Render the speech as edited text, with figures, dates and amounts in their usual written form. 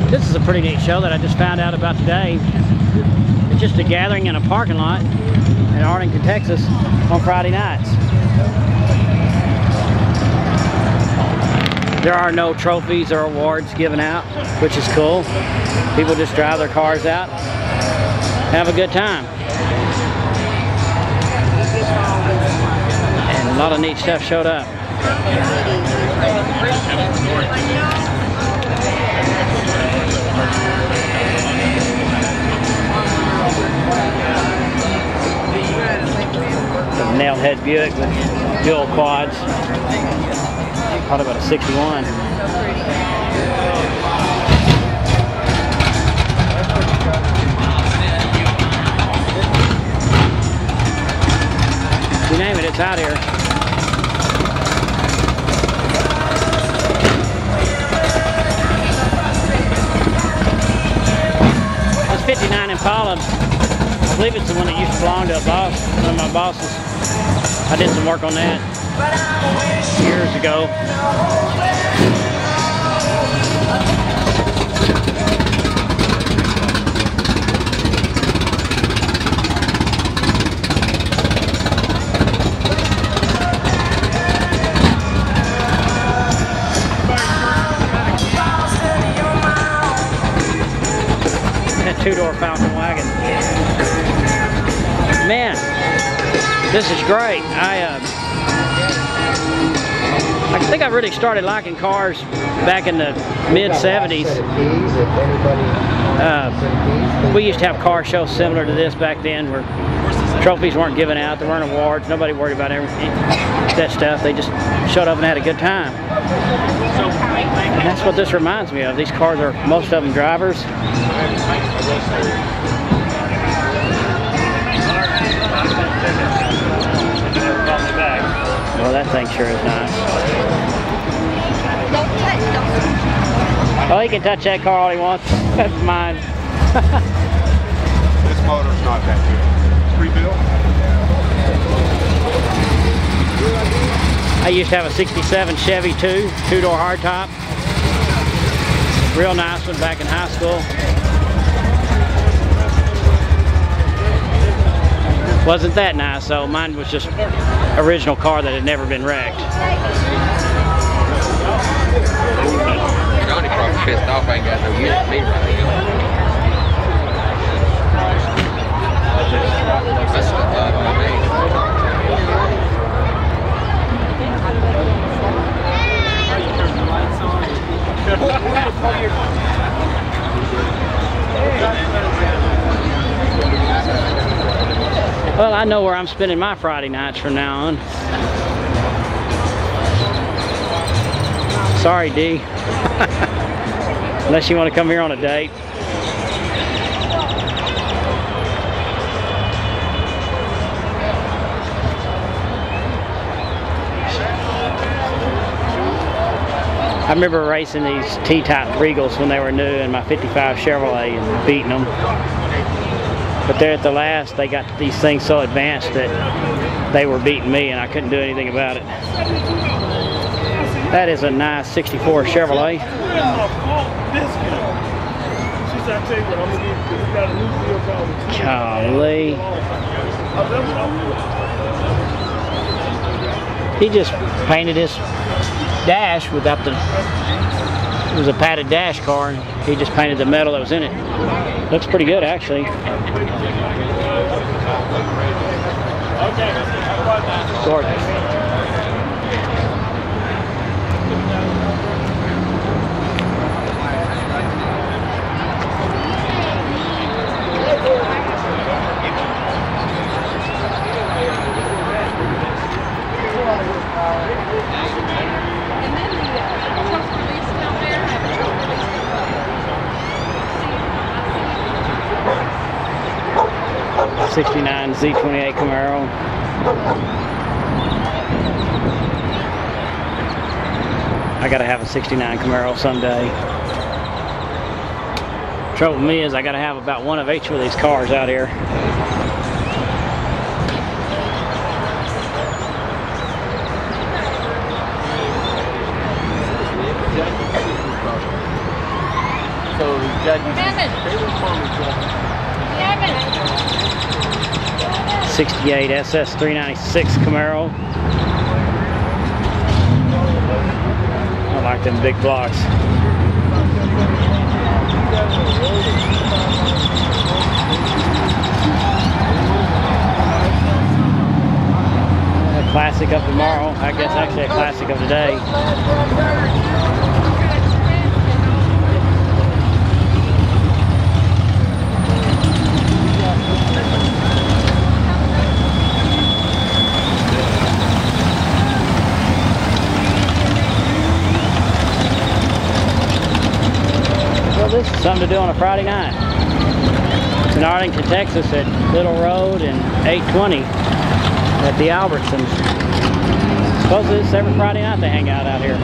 This is a pretty neat show that I just found out about today. It's just a gathering in a parking lot in Arlington, Texas on Friday nights. There are no trophies or awards given out, which is cool. People just drive their cars out, have a good time. And a lot of neat stuff showed up. The nail-head Buick with dual quads. Probably about a 61. You name it, it's out here. This 59 Impala, I believe it's the one that used to belong to a boss, one of my bosses. I did some work on that years ago. That two-door Falcon wagon. Man, this is great. I think I really started liking cars back in the mid-70s. We used to have car shows similar to this back then where trophies weren't given out, there weren't awards, nobody worried about that stuff. They just showed up and had a good time. And that's what this reminds me of. These cars are, most of them, drivers. Well, that thing sure is nice. Oh, he can touch that car all he wants. That's mine. This motor's not that good. Rebuilt? I used to have a 67 Chevy too, two-door hardtop. Real nice one back in high school. Wasn't that nice though. Mine was just original car that had never been wrecked. Johnny probably pissed off, ain't got no unit to me right now. That's my name. Well, I know where I'm spending my Friday nights from now on. Sorry, D. Unless you want to come here on a date. I remember racing these T-type Regals when they were new in my 55 Chevrolet and beating them. But there at the last, they got these things so advanced that they were beating me and I couldn't do anything about it. That is a nice 64 Chevrolet. Golly. He just painted his dash without the, it was a padded dash car, and he just painted the metal that was in it. Looks pretty good actually. Gorgeous. '69 Z28 Camaro. I gotta have a '69 Camaro someday. Trouble with me is I gotta have about one of each of these cars out here. So Judge, '68 SS 396 Camaro. I like them big blocks. A classic of tomorrow. I guess actually a classic of today. This is something to do on a Friday night. It's in Arlington, Texas at Little Road and 820 at the Albertsons. Supposedly it's every Friday night they hang out here.